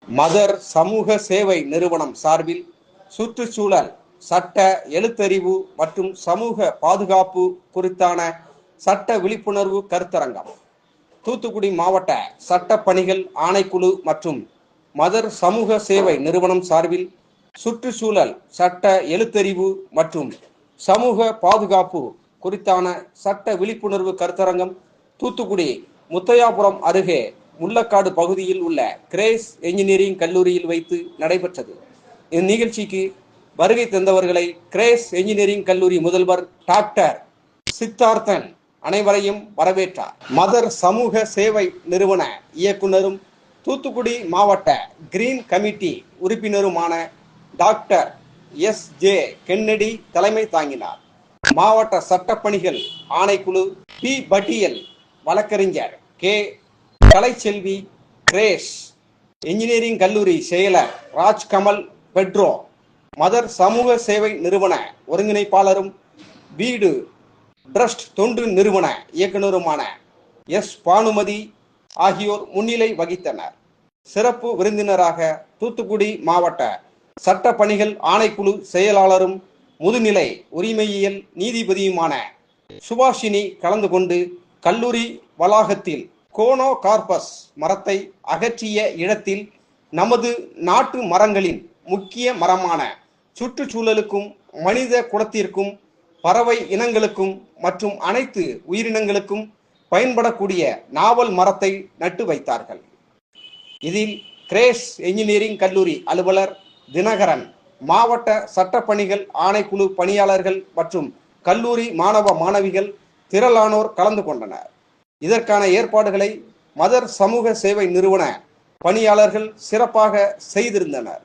Mother சமூக சேவை நிறுவனம் சார்பில் சுற்றுச்சூழல் சட்ட எழுத்தறிவு மற்றும் சமூக பாதுகாப்பு குறித்தான சட்ட விழிப்புணர்வு கருத்தரங்கம் தூத்துக்குடி மாவட்ட சட்ட பணிகள் ஆணைக்குழு மற்றும் மதர் சமூக சேவை நிறுவனம் சார்பில் சுற்றுச்சூழல் சட்ட எழுத்தறிவு மற்றும் சமூக பாதுகாப்பு குறித்தான சட்ட விழிப்புணர்வு கருத்தரங்கம் தூத்துக்குடி முத்தையாபுரம் அருகே முள்ளக்காடு பகுதியில் உள்ள கிரேஸ் என்ஜினியரிங் கல்லூரியில் வைத்து நடைபெற்றது. இந்நிகழ்ச்சிக்கு வருகை தந்தவர்களை கிரேஸ் என்ஜினியரிங் கல்லூரி முதல்வர் டாக்டர் சித்தார்த்தன் அனைவரையும் வரவேற்றார். மதர் சமூக சேவை நிறுவன இயக்குனரும் தூத்துக்குடி மாவட்ட கிரீன் கமிட்டி உறுப்பினருமான டாக்டர் எஸ்.ஜே. கென்னடி தலைமை தாங்கினார். மாவட்ட சட்டப்பணிகள் ஆணைக்குழு பி. பட்டியல், வழக்கறிஞர் கே. கலைச்செல்வி, கிரேஸ் என்ஜினியரிங் கல்லூரி செயலர் ராஜ்கமல் பெட்ரோ, மதர் சமூக சேவை நிறுவன ஒருங்கிணைப்பாளரும் வீடு ட்ரஸ்ட் தொண்டு நிறுவன இயக்குனருமான எஸ். பானுமதி ஆகியோர் முன்னிலை வகித்தனர். சிறப்பு விருந்தினராக தூத்துக்குடி மாவட்ட சட்ட பணிகள் ஆணைக்குழு செயலாளரும் முதுநிலை உரிமையியல் நீதிபதியுமான சுபாஷினி கலந்து கொண்டு கல்லூரி வளாகத்தில் கோனோ கார்பஸ் மரத்தை அகற்றிய இடத்தில் நமது நாட்டு மரங்களின் முக்கிய மரமான சுற்றுச்சூழலுக்கும் மனித குலத்திற்கும் பறவை இனங்களுக்கும் மற்றும் அனைத்து உயிரினங்களுக்கும் பயன்படக்கூடிய நாவல் மரத்தை நட்டு வைத்தார்கள். இதில் கிரேஸ் என்ஜினியரிங் கல்லூரி அலுவலர் தினகரன், மாவட்ட சட்டப்பணிகள் ஆணைக்குழு பணியாளர்கள் மற்றும் கல்லூரி மாணவ மாணவிகள் திரளானோர் கலந்து கொண்டனர். இதற்கான ஏற்பாடுகளை மதர் சமூக சேவை நிறுவன பணியாளர்கள் சிறப்பாக செய்திருந்தனர்.